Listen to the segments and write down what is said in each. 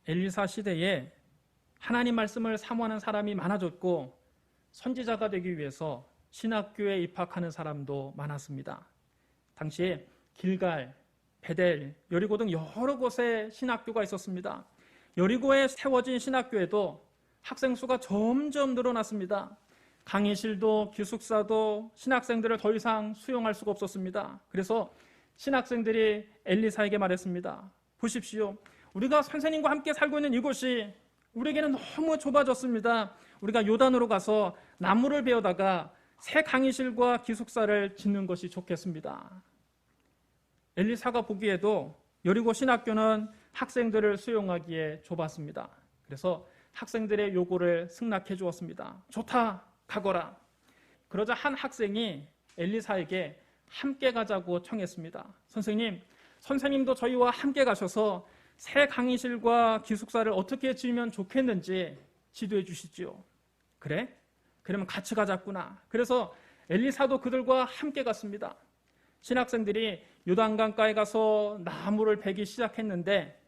엘리사 시대에 하나님 말씀을 사모하는 사람이 많아졌고 선지자가 되기 위해서 신학교에 입학하는 사람도 많았습니다. 당시에 길갈, 베델, 여리고 등 여러 곳에 신학교가 있었습니다. 여리고에 세워진 신학교에도 학생 수가 점점 늘어났습니다. 강의실도 기숙사도 신학생들을 더 이상 수용할 수가 없었습니다. 그래서 신학생들이 엘리사에게 말했습니다. 보십시오. 우리가 선생님과 함께 살고 있는 이곳이 우리에게는 너무 좁아졌습니다. 우리가 요단으로 가서 나무를 베어다가 새 강의실과 기숙사를 짓는 것이 좋겠습니다. 엘리사가 보기에도 여리고 신학교는 학생들을 수용하기에 좁았습니다. 그래서 학생들의 요구를 승낙해 주었습니다. 좋다, 가거라. 그러자 한 학생이 엘리사에게 함께 가자고 청했습니다. 선생님도 저희와 함께 가셔서 새 강의실과 기숙사를 어떻게 지으면 좋겠는지 지도해 주시지요. 그래? 그러면 같이 가자꾸나. 그래서 엘리사도 그들과 함께 갔습니다. 신학생들이 요단강가에 가서 나무를 베기 시작했는데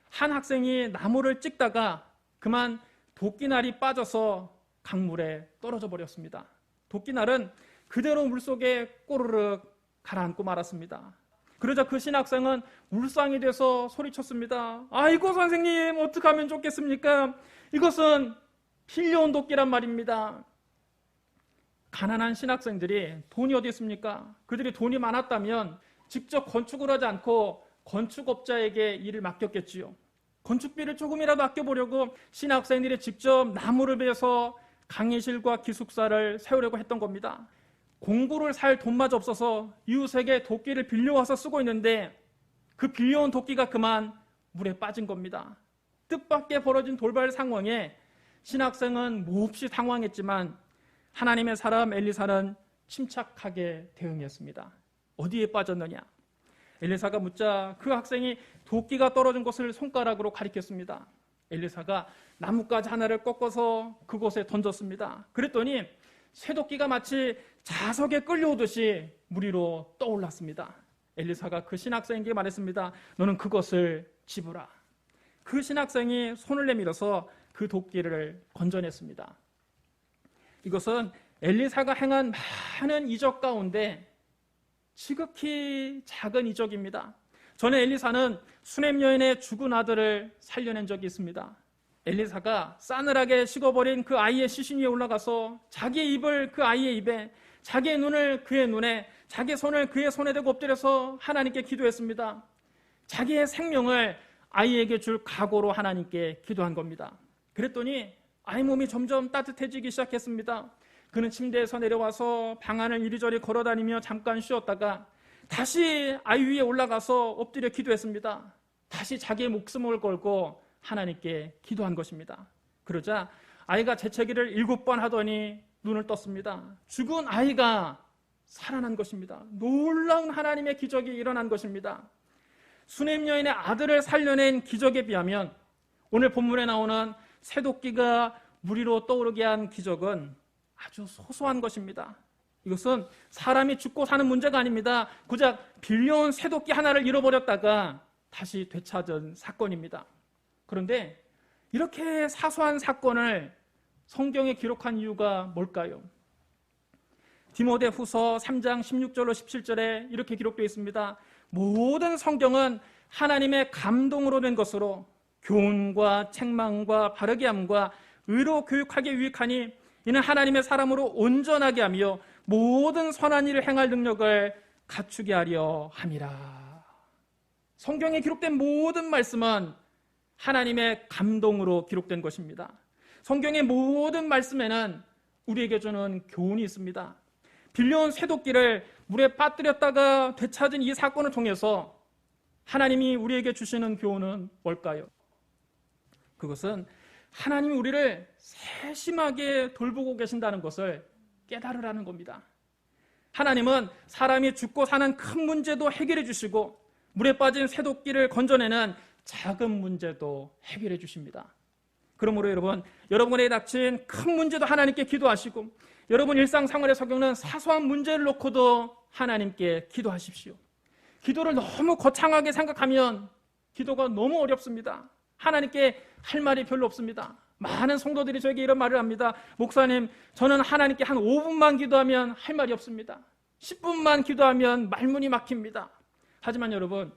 한 학생이 나무를 찍다가 그만 도끼날이 빠져서 강물에 떨어져 버렸습니다. 도끼날은 그대로 물속에 꼬르륵 가라앉고 말았습니다. 그러자 그 신학생은 울상이 돼서 소리쳤습니다. 아이고 선생님, 어떻게 하면 좋겠습니까? 이것은 빌려온 도끼란 말입니다. 가난한 신학생들이 돈이 어디 있습니까? 그들이 돈이 많았다면 직접 건축을 하지 않고 건축업자에게 일을 맡겼겠지요. 건축비를 조금이라도 아껴보려고 신학생들이 직접 나무를 베어서 강의실과 기숙사를 세우려고 했던 겁니다. 공구를 살 돈마저 없어서 이웃에게 도끼를 빌려와서 쓰고 있는데 그 빌려온 도끼가 그만 물에 빠진 겁니다. 뜻밖의 벌어진 돌발 상황에 신학생은 몹시 당황했지만 하나님의 사람 엘리사는 침착하게 대응했습니다. 어디에 빠졌느냐? 엘리사가 묻자 그 학생이 도끼가 떨어진 곳을 손가락으로 가리켰습니다. 엘리사가 나뭇가지 하나를 꺾어서 그곳에 던졌습니다. 그랬더니 쇠도끼가 마치 자석에 끌려오듯이 물 위로 떠올랐습니다. 엘리사가 그 신학생에게 말했습니다. 너는 그것을 집으라. 그 신학생이 손을 내밀어서 그 도끼를 건져냈습니다. 이것은 엘리사가 행한 많은 이적 가운데 지극히 작은 이적입니다. 전에 엘리사는 수넴 여인의 죽은 아들을 살려낸 적이 있습니다. 엘리사가 싸늘하게 식어버린 그 아이의 시신 위에 올라가서 자기의 입을 그 아이의 입에, 자기의 눈을 그의 눈에, 자기의 손을 그의 손에 대고 엎드려서 하나님께 기도했습니다. 자기의 생명을 아이에게 줄 각오로 하나님께 기도한 겁니다. 그랬더니 아이 몸이 점점 따뜻해지기 시작했습니다. 그는 침대에서 내려와서 방 안을 이리저리 걸어다니며 잠깐 쉬었다가 다시 아이 위에 올라가서 엎드려 기도했습니다. 다시 자기의 목숨을 걸고 하나님께 기도한 것입니다. 그러자 아이가 재채기를 7번 하더니 눈을 떴습니다. 죽은 아이가 살아난 것입니다. 놀라운 하나님의 기적이 일어난 것입니다. 수넴 여인의 아들을 살려낸 기적에 비하면 오늘 본문에 나오는 쇠도끼가 물 위로 떠오르게 한 기적은 아주 소소한 것입니다. 이것은 사람이 죽고 사는 문제가 아닙니다. 고작 빌려온 쇠도끼 하나를 잃어버렸다가 다시 되찾은 사건입니다. 그런데 이렇게 사소한 사건을 성경에 기록한 이유가 뭘까요? 디모데후서 3장 16절로 17절에 이렇게 기록되어 있습니다. 모든 성경은 하나님의 감동으로 된 것으로 교훈과 책망과 바르게 함과 의로 교육하기에 유익하니 이는 하나님의 사람으로 온전하게 하며 모든 선한 일을 행할 능력을 갖추게 하려 함이라. 성경에 기록된 모든 말씀은 하나님의 감동으로 기록된 것입니다. 성경의 모든 말씀에는 우리에게 주는 교훈이 있습니다. 빌려온 쇠도끼를 물에 빠뜨렸다가 되찾은 이 사건을 통해서 하나님이 우리에게 주시는 교훈은 뭘까요? 그것은 하나님이 우리를 세심하게 돌보고 계신다는 것을 깨달으라는 겁니다. 하나님은 사람이 죽고 사는 큰 문제도 해결해 주시고 물에 빠진 쇠도끼를 건져내는 작은 문제도 해결해 주십니다. 그러므로 여러분에게 닥친 큰 문제도 하나님께 기도하시고 여러분 일상생활에서 겪는 사소한 문제를 놓고도 하나님께 기도하십시오. 기도를 너무 거창하게 생각하면 기도가 너무 어렵습니다. 하나님께 할 말이 별로 없습니다. 많은 성도들이 저에게 이런 말을 합니다. 목사님, 저는 하나님께 한 5분만 기도하면 할 말이 없습니다. 10분만 기도하면 말문이 막힙니다. 하지만 여러분,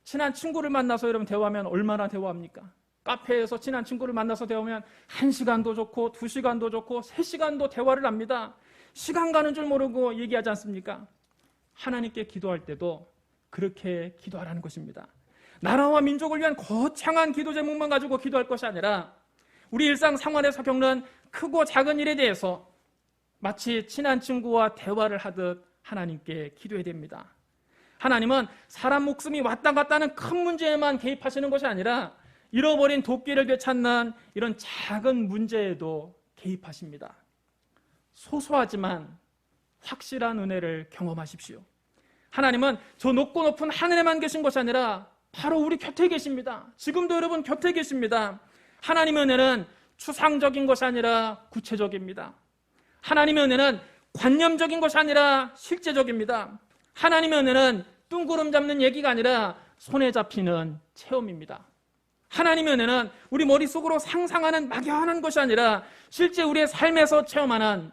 친한 친구를 만나서 여러분 대화하면 얼마나 대화합니까? 카페에서 친한 친구를 만나서 대화하면 1시간도 좋고 2시간도 좋고 3시간도 대화를 합니다. 시간 가는 줄 모르고 얘기하지 않습니까? 하나님께 기도할 때도 그렇게 기도하라는 것입니다. 나라와 민족을 위한 거창한 기도 제목만 가지고 기도할 것이 아니라 우리 일상생활에서 겪는 크고 작은 일에 대해서 마치 친한 친구와 대화를 하듯 하나님께 기도해야 됩니다. 하나님은 사람 목숨이 왔다 갔다 하는 큰 문제에만 개입하시는 것이 아니라 잃어버린 도끼를 되찾는 이런 작은 문제에도 개입하십니다. 소소하지만 확실한 은혜를 경험하십시오. 하나님은 저 높고 높은 하늘에만 계신 것이 아니라 바로 우리 곁에 계십니다. 지금도 여러분 곁에 계십니다. 하나님의 은혜는 추상적인 것이 아니라 구체적입니다. 하나님의 은혜는 관념적인 것이 아니라 실제적입니다. 하나님의 은혜는 뚱구름 잡는 얘기가 아니라 손에 잡히는 체험입니다. 하나님의 은혜는 우리 머릿속으로 상상하는 막연한 것이 아니라 실제 우리의 삶에서 체험하는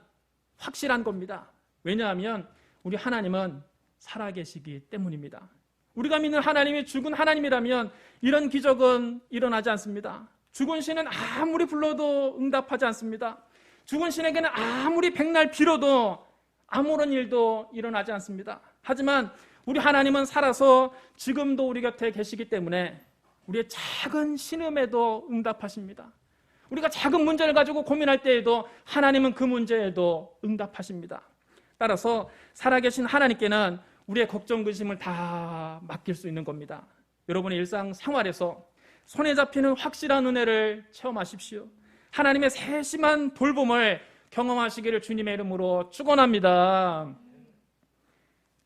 확실한 겁니다. 왜냐하면 우리 하나님은 살아계시기 때문입니다. 우리가 믿는 하나님이 죽은 하나님이라면 이런 기적은 일어나지 않습니다. 죽은 신은 아무리 불러도 응답하지 않습니다. 죽은 신에게는 아무리 백날 빌어도 아무런 일도 일어나지 않습니다. 하지만 우리 하나님은 살아서 지금도 우리 곁에 계시기 때문에 우리의 작은 신음에도 응답하십니다. 우리가 작은 문제를 가지고 고민할 때에도 하나님은 그 문제에도 응답하십니다. 따라서 살아계신 하나님께는 우리의 걱정, 근심을 다 맡길 수 있는 겁니다. 여러분의 일상생활에서 손에 잡히는 확실한 은혜를 체험하십시오. 하나님의 세심한 돌봄을 경험하시기를 주님의 이름으로 축원합니다.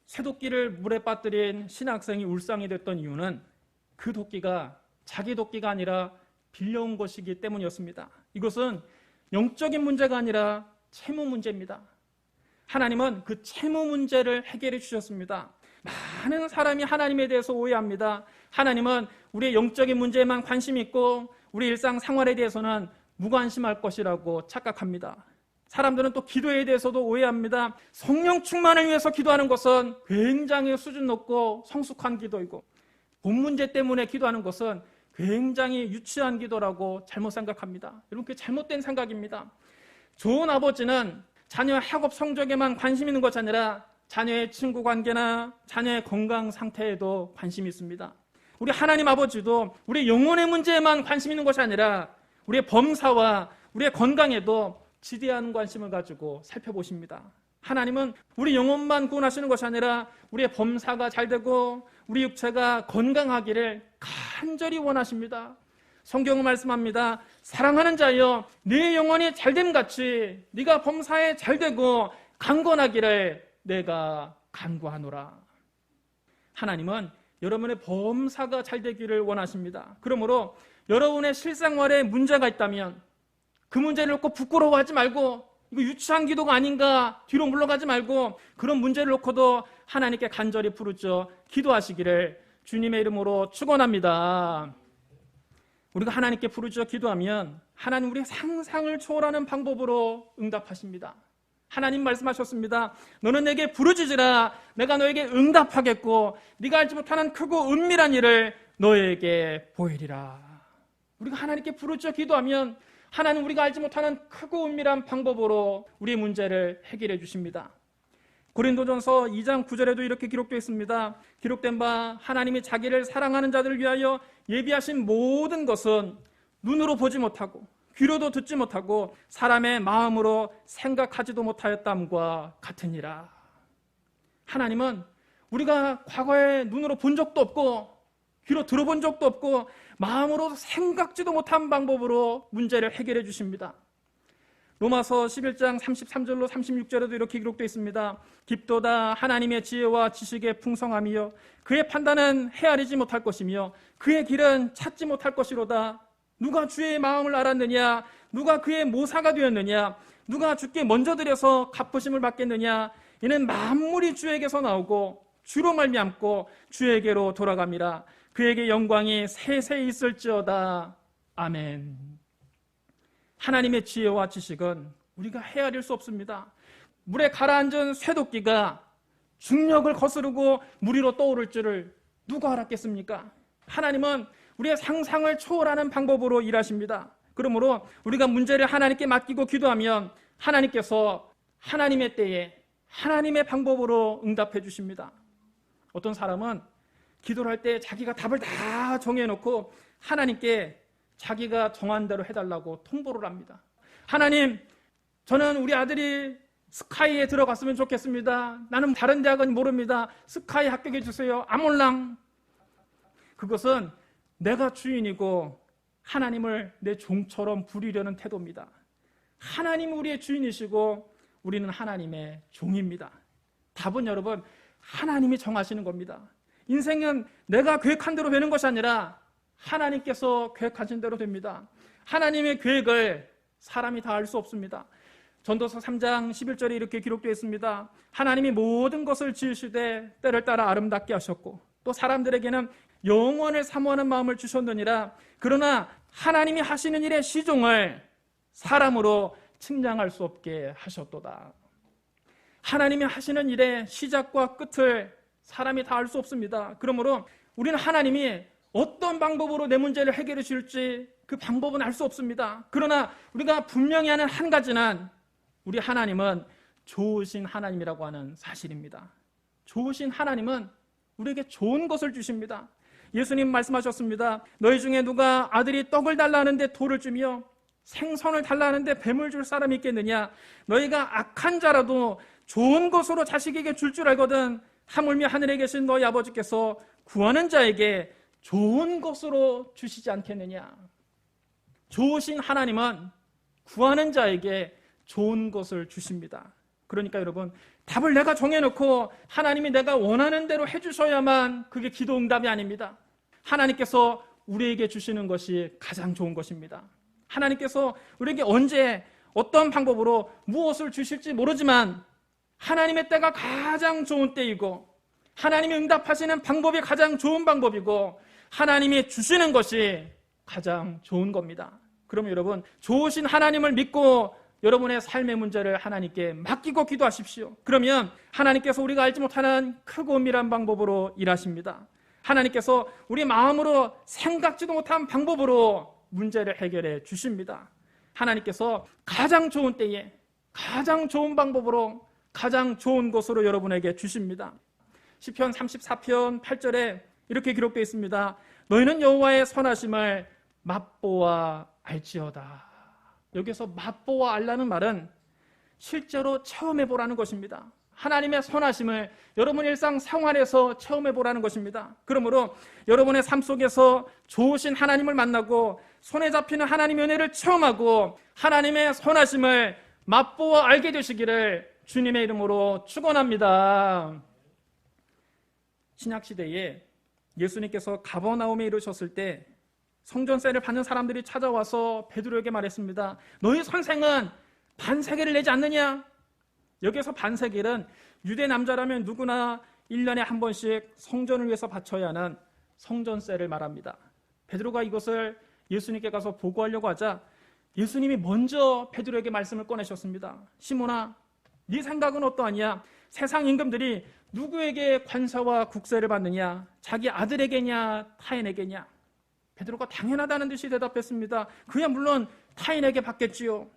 쇠도끼를 물에 빠뜨린 신학생이 울상이 됐던 이유는 그 도끼가 자기 도끼가 아니라 빌려온 것이기 때문이었습니다. 이것은 영적인 문제가 아니라 채무 문제입니다. 하나님은 그 채무 문제를 해결해 주셨습니다. 많은 사람이 하나님에 대해서 오해합니다. 하나님은 우리의 영적인 문제에만 관심이 있고 우리 일상생활에 대해서는 무관심할 것이라고 착각합니다. 사람들은 또 기도에 대해서도 오해합니다. 성령 충만을 위해서 기도하는 것은 굉장히 수준 높고 성숙한 기도이고 본 문제 때문에 기도하는 것은 굉장히 유치한 기도라고 잘못 생각합니다. 여러분, 그게 잘못된 생각입니다. 좋은 아버지는 자녀의 학업 성적에만 관심 있는 것이 아니라 자녀의 친구 관계나 자녀의 건강 상태에도 관심이 있습니다. 우리 하나님 아버지도 우리 영혼의 문제에만 관심 있는 것이 아니라 우리의 범사와 우리의 건강에도 지대한 관심을 가지고 살펴보십니다. 하나님은 우리 영혼만 구원하시는 것이 아니라 우리의 범사가 잘 되고 우리 육체가 건강하기를 간절히 원하십니다. 성경은 말씀합니다. 사랑하는 자여, 네 영혼이 잘됨같이 네가 범사에 잘되고 강건하기를 내가 간구하노라. 하나님은 여러분의 범사가 잘되기를 원하십니다. 그러므로 여러분의 실생활에 문제가 있다면 그 문제를 놓고 부끄러워하지 말고 이거 유치한 기도가 아닌가 뒤로 물러가지 말고 그런 문제를 놓고도 하나님께 간절히 부르짖어 기도하시기를 주님의 이름으로 축원합니다. 우리가 하나님께 부르짖어 기도하면 하나님 우리의 상상을 초월하는 방법으로 응답하십니다. 하나님 말씀하셨습니다. 너는 내게 부르짖으라. 내가 너에게 응답하겠고 네가 알지 못하는 크고 은밀한 일을 너에게 보이리라. 우리가 하나님께 부르짖어 기도하면 하나님 우리가 알지 못하는 크고 은밀한 방법으로 우리의 문제를 해결해 주십니다. 고린도전서 2장 9절에도 이렇게 기록되어 있습니다. 기록된 바 하나님이 자기를 사랑하는 자들을 위하여 예비하신 모든 것은 눈으로 보지 못하고 귀로도 듣지 못하고 사람의 마음으로 생각하지도 못하였담과 같으니라. 하나님은 우리가 과거에 눈으로 본 적도 없고 귀로 들어본 적도 없고 마음으로 생각지도 못한 방법으로 문제를 해결해 주십니다. 로마서 11장 33절로 36절에도 이렇게 기록되어 있습니다. 깊도다 하나님의 지혜와 지식의 풍성함이요 그의 판단은 헤아리지 못할 것이며 그의 길은 찾지 못할 것이로다. 누가 주의 마음을 알았느냐? 누가 그의 모사가 되었느냐? 누가 주께 먼저 드려서 갚으심을 받겠느냐? 이는 만물이 주에게서 나오고 주로 말미암고 주에게로 돌아갑니다. 그에게 영광이 세세 있을지어다. 아멘. 하나님의 지혜와 지식은 우리가 헤아릴 수 없습니다. 물에 가라앉은 쇠도끼가 중력을 거스르고 물 위로 떠오를 줄을 누가 알았겠습니까? 하나님은 우리의 상상을 초월하는 방법으로 일하십니다. 그러므로 우리가 문제를 하나님께 맡기고 기도하면 하나님께서 하나님의 때에 하나님의 방법으로 응답해 주십니다. 어떤 사람은 기도를 할 때 자기가 답을 다 정해놓고 하나님께 자기가 정한 대로 해달라고 통보를 합니다. 하나님, 저는 우리 아들이 스카이에 들어갔으면 좋겠습니다. 나는 다른 대학은 모릅니다. 스카이 합격해 주세요. 아몰랑. 그것은 내가 주인이고 하나님을 내 종처럼 부리려는 태도입니다. 하나님은 우리의 주인이시고 우리는 하나님의 종입니다. 답은 여러분, 하나님이 정하시는 겁니다. 인생은 내가 계획한 대로 되는 것이 아니라 하나님께서 계획하신 대로 됩니다. 하나님의 계획을 사람이 다 알 수 없습니다. 전도서 3장 11절에 이렇게 기록되어 있습니다. 하나님이 모든 것을 지으시되 때를 따라 아름답게 하셨고 또 사람들에게는 영원을 사모하는 마음을 주셨느니라. 그러나 하나님이 하시는 일의 시종을 사람으로 측량할 수 없게 하셨도다. 하나님이 하시는 일의 시작과 끝을 사람이 다 알 수 없습니다. 그러므로 우리는 하나님이 어떤 방법으로 내 문제를 해결해 줄지 그 방법은 알 수 없습니다. 그러나 우리가 분명히 아는 한 가지는 우리 하나님은 좋으신 하나님이라고 하는 사실입니다. 좋으신 하나님은 우리에게 좋은 것을 주십니다. 예수님 말씀하셨습니다. 너희 중에 누가 아들이 떡을 달라 하는데 돌을 주며 생선을 달라 하는데 뱀을 줄 사람이 있겠느냐? 너희가 악한 자라도 좋은 것으로 자식에게 줄 알거든 하물며 하늘에 계신 너희 아버지께서 구하는 자에게 좋은 것으로 주시지 않겠느냐? 좋으신 하나님은 구하는 자에게 좋은 것을 주십니다. 그러니까 여러분, 답을 내가 정해놓고 하나님이 내가 원하는 대로 해주셔야만 그게 기도 응답이 아닙니다. 하나님께서 우리에게 주시는 것이 가장 좋은 것입니다. 하나님께서 우리에게 언제 어떤 방법으로 무엇을 주실지 모르지만 하나님의 때가 가장 좋은 때이고 하나님이 응답하시는 방법이 가장 좋은 방법이고 하나님이 주시는 것이 가장 좋은 겁니다. 그러면 여러분, 좋으신 하나님을 믿고 여러분의 삶의 문제를 하나님께 맡기고 기도하십시오. 그러면 하나님께서 우리가 알지 못하는 크고 은밀한 방법으로 일하십니다. 하나님께서 우리 마음으로 생각지도 못한 방법으로 문제를 해결해 주십니다. 하나님께서 가장 좋은 때에 가장 좋은 방법으로 가장 좋은 것으로 여러분에게 주십니다. 시편 34편 8절에 이렇게 기록되어 있습니다. 너희는 여호와의 선하심을 맛보아 알지어다. 여기서 맛보아 알라는 말은 실제로 체험해 보라는 것입니다. 하나님의 선하심을 여러분 일상 생활에서 체험해 보라는 것입니다. 그러므로 여러분의 삶 속에서 좋으신 하나님을 만나고 손에 잡히는 하나님의 은혜를 체험하고 하나님의 선하심을 맛보아 알게 되시기를 주님의 이름으로 축원합니다. 신약시대에 예수님께서 가버나움에 이르셨을 때 성전세를 받는 사람들이 찾아와서 베드로에게 말했습니다. 너희 선생은 반세겔을 내지 않느냐? 여기서 반세겔은 유대 남자라면 누구나 1년에 한 번씩 성전을 위해서 바쳐야 하는 성전세를 말합니다. 베드로가 이것을 예수님께 가서 보고하려고 하자 예수님이 먼저 베드로에게 말씀을 꺼내셨습니다. 시몬아, 네 생각은 어떠하냐? 세상 임금들이 누구에게 관사와 국세를 받느냐? 자기 아들에게냐? 타인에게냐? 베드로가 당연하다는 듯이 대답했습니다. 그야 물론 타인에게 받겠지요.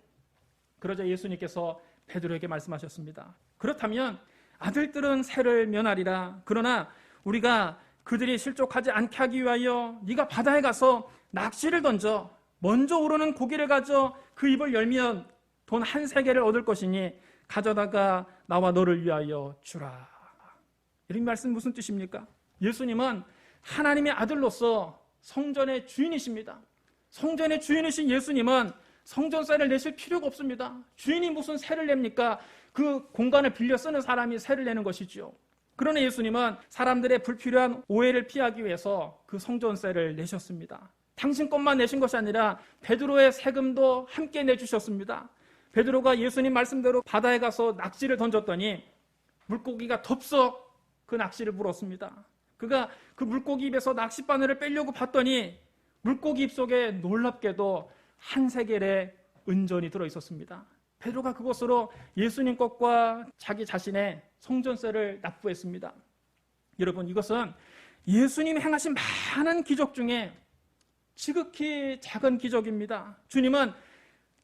그러자 예수님께서 베드로에게 말씀하셨습니다. 그렇다면 아들들은 세를 면하리라. 그러나 우리가 그들이 실족하지 않게 하기 위하여 네가 바다에 가서 낚시를 던져 먼저 오르는 고기를 가져 그 입을 열면 돈 1세겔을 얻을 것이니 가져다가 나와 너를 위하여 주라. 이런 말씀 무슨 뜻입니까? 예수님은 하나님의 아들로서 성전의 주인이십니다. 성전의 주인이신 예수님은 성전세를 내실 필요가 없습니다. 주인이 무슨 세를 냅니까? 그 공간을 빌려 쓰는 사람이 세를 내는 것이지요. 그러나 예수님은 사람들의 불필요한 오해를 피하기 위해서 그 성전세를 내셨습니다. 당신 것만 내신 것이 아니라 베드로의 세금도 함께 내주셨습니다. 베드로가 예수님 말씀대로 바다에 가서 낚시를 던졌더니 물고기가 덥석 그 낚시를 물었습니다. 그가 그 물고기 입에서 낚싯바늘을 빼려고 봤더니 물고기 입속에 놀랍게도 한 세겔의 은전이 들어있었습니다. 베드로가 그것으로 예수님 것과 자기 자신의 성전세를 납부했습니다. 여러분, 이것은 예수님이 행하신 많은 기적 중에 지극히 작은 기적입니다. 주님은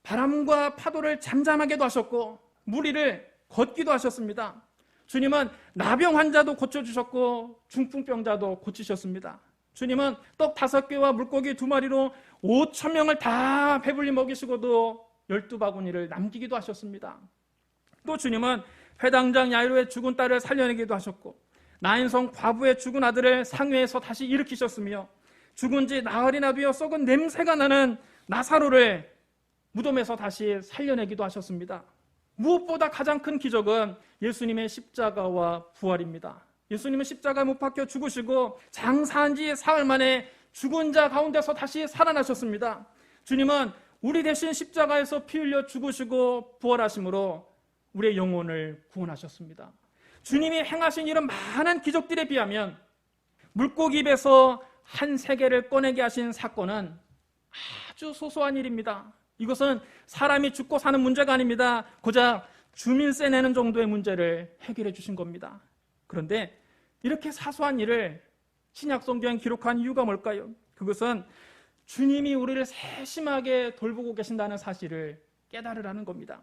바람과 파도를 잠잠하게도 하셨고 물 위를 걷기도 하셨습니다. 주님은 나병 환자도 고쳐주셨고 중풍병자도 고치셨습니다. 주님은 떡 5개와 물고기 2마리로 5,000명을 다 배불리 먹이시고도 12바구니를 남기기도 하셨습니다. 또 주님은 회당장 야이로의 죽은 딸을 살려내기도 하셨고 나인성 과부의 죽은 아들을 상회에서 다시 일으키셨으며 죽은 지 나흘이나 되어 썩은 냄새가 나는 나사로를 무덤에서 다시 살려내기도 하셨습니다. 무엇보다 가장 큰 기적은 예수님의 십자가와 부활입니다. 예수님은 십자가에 못 박혀 죽으시고 장사한 지 사흘 만에 죽은 자 가운데서 다시 살아나셨습니다. 주님은 우리 대신 십자가에서 피 흘려 죽으시고 부활하심으로 우리의 영혼을 구원하셨습니다. 주님이 행하신 이런 많은 기적들에 비하면 물고기 입에서 한 세겔을 꺼내게 하신 사건은 아주 소소한 일입니다. 이것은 사람이 죽고 사는 문제가 아닙니다. 고작 주민세 내는 정도의 문제를 해결해 주신 겁니다. 그런데 이렇게 사소한 일을 신약 성경에 기록한 이유가 뭘까요? 그것은 주님이 우리를 세심하게 돌보고 계신다는 사실을 깨달으라는 겁니다.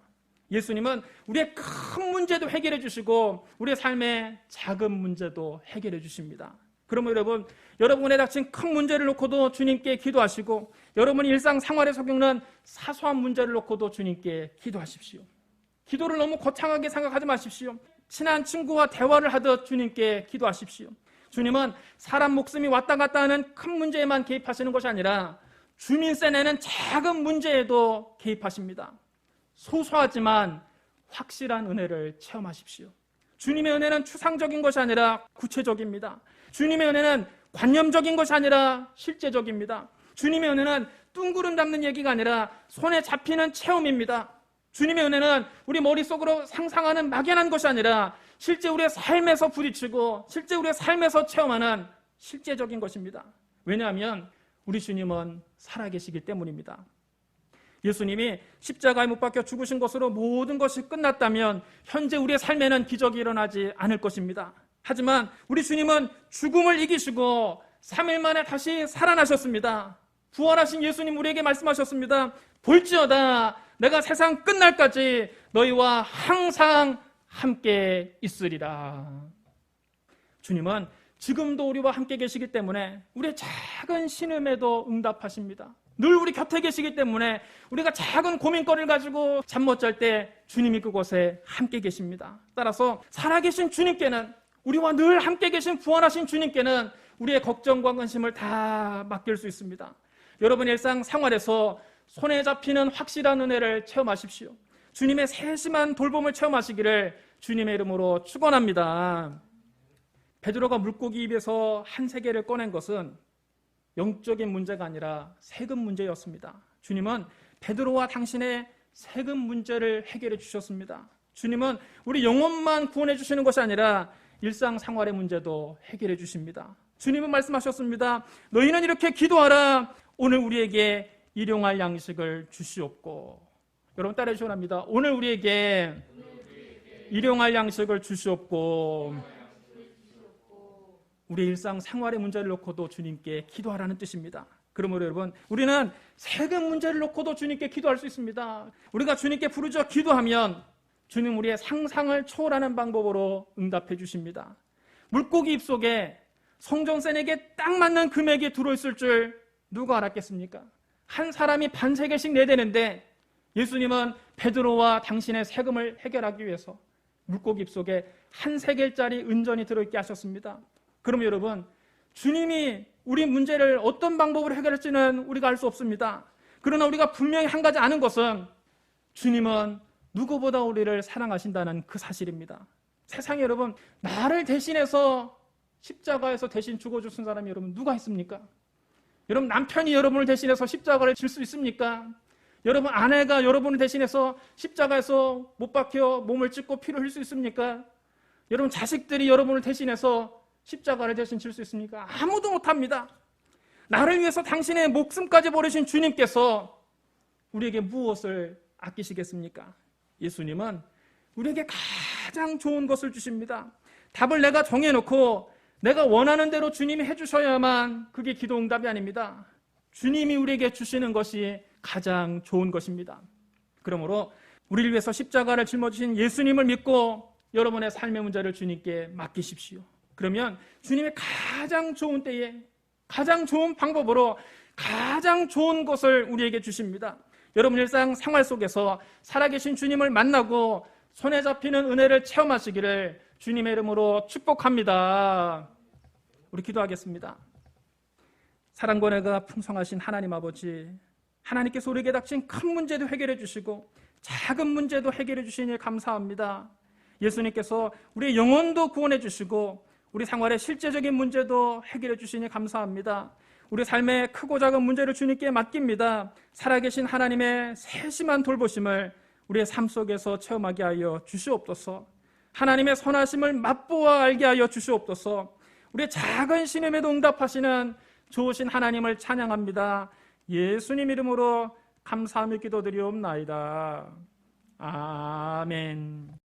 예수님은 우리의 큰 문제도 해결해 주시고 우리의 삶의 작은 문제도 해결해 주십니다. 그러면 여러분, 여러분에 닥친 큰 문제를 놓고도 주님께 기도하시고 여러분이 일상생활에서 겪는 사소한 문제를 놓고도 주님께 기도하십시오. 기도를 너무 거창하게 생각하지 마십시오. 친한 친구와 대화를 하듯 주님께 기도하십시오. 주님은 사람 목숨이 왔다 갔다 하는 큰 문제에만 개입하시는 것이 아니라 주민세 내는 작은 문제에도 개입하십니다. 소소하지만 확실한 은혜를 체험하십시오. 주님의 은혜는 추상적인 것이 아니라 구체적입니다. 주님의 은혜는 관념적인 것이 아니라 실제적입니다. 주님의 은혜는 뚱구름 잡는 얘기가 아니라 손에 잡히는 체험입니다. 주님의 은혜는 우리 머릿속으로 상상하는 막연한 것이 아니라 실제 우리의 삶에서 부딪히고 실제 우리의 삶에서 체험하는 실제적인 것입니다. 왜냐하면 우리 주님은 살아계시기 때문입니다. 예수님이 십자가에 못 박혀 죽으신 것으로 모든 것이 끝났다면 현재 우리의 삶에는 기적이 일어나지 않을 것입니다. 하지만 우리 주님은 죽음을 이기시고 3일 만에 다시 살아나셨습니다. 부활하신 예수님 우리에게 말씀하셨습니다. 볼지어다 내가 세상 끝날까지 너희와 항상 함께 있으리라. 주님은 지금도 우리와 함께 계시기 때문에 우리의 작은 신음에도 응답하십니다. 늘 우리 곁에 계시기 때문에 우리가 작은 고민거리를 가지고 잠 못 잘 때 주님이 그곳에 함께 계십니다. 따라서 살아계신 주님께는, 우리와 늘 함께 계신 부활하신 주님께는 우리의 걱정과 근심을 다 맡길 수 있습니다. 여러분 일상 생활에서 손에 잡히는 확실한 은혜를 체험하십시오. 주님의 세심한 돌봄을 체험하시기를 주님의 이름으로 축원합니다. 베드로가 물고기 입에서 한 세겔을 꺼낸 것은 영적인 문제가 아니라 세금 문제였습니다. 주님은 베드로와 당신의 세금 문제를 해결해 주셨습니다. 주님은 우리 영혼만 구원해 주시는 것이 아니라 일상생활의 문제도 해결해 주십니다. 주님은 말씀하셨습니다. 너희는 이렇게 기도하라. 오늘 우리에게 일용할 양식을 주시옵고. 여러분 따라해 주시기 바랍니다. 오늘 우리에게 일용할 양식을 주시옵고. 우리 일상생활의 문제를 놓고도 주님께 기도하라는 뜻입니다. 그러므로 여러분, 우리는 세금 문제를 놓고도 주님께 기도할 수 있습니다. 우리가 주님께 부르짖어 기도하면 주님 우리의 상상을 초월하는 방법으로 응답해 주십니다. 물고기 입속에 성전세에게 딱 맞는 금액이 들어있을 줄 누가 알았겠습니까? 한 사람이 반세겔씩 내대는데 예수님은 베드로와 당신의 세금을 해결하기 위해서 물고기 입속에 한 세겔짜리 은전이 들어있게 하셨습니다. 그럼 여러분, 주님이 우리 문제를 어떤 방법으로 해결할지는 우리가 알 수 없습니다. 그러나 우리가 분명히 한 가지 아는 것은 주님은 누구보다 우리를 사랑하신다는 그 사실입니다. 세상에 여러분, 나를 대신해서 십자가에서 대신 죽어주신 사람이 여러분 누가 있습니까? 여러분 남편이 여러분을 대신해서 십자가를 질 수 있습니까? 여러분 아내가 여러분을 대신해서 십자가에서 못 박혀 몸을 찢고 피를 흘릴 수 있습니까? 여러분 자식들이 여러분을 대신해서 십자가를 대신 질 수 있습니까? 아무도 못합니다. 나를 위해서 당신의 목숨까지 버리신 주님께서 우리에게 무엇을 아끼시겠습니까? 예수님은 우리에게 가장 좋은 것을 주십니다. 답을 내가 정해놓고 내가 원하는 대로 주님이 해주셔야만 그게 기도응답이 아닙니다. 주님이 우리에게 주시는 것이 가장 좋은 것입니다. 그러므로 우리를 위해서 십자가를 짊어지신 예수님을 믿고 여러분의 삶의 문제를 주님께 맡기십시오. 그러면 주님의 가장 좋은 때에 가장 좋은 방법으로 가장 좋은 것을 우리에게 주십니다. 여러분 일상 생활 속에서 살아계신 주님을 만나고 손에 잡히는 은혜를 체험하시기를 주님의 이름으로 축복합니다. 우리 기도하겠습니다. 사랑과 은혜가 풍성하신 하나님 아버지, 하나님께서 우리에게 닥친 큰 문제도 해결해 주시고 작은 문제도 해결해 주시니 감사합니다. 예수님께서 우리의 영혼도 구원해 주시고 우리 생활의 실제적인 문제도 해결해 주시니 감사합니다. 우리 삶의 크고 작은 문제를 주님께 맡깁니다. 살아계신 하나님의 세심한 돌보심을 우리의 삶 속에서 체험하게 하여 주시옵소서. 하나님의 선하심을 맛보아 알게 하여 주시옵소서. 우리의 작은 신음에도 응답하시는 좋으신 하나님을 찬양합니다. 예수님 이름으로 감사하며 기도드리옵나이다. 아멘.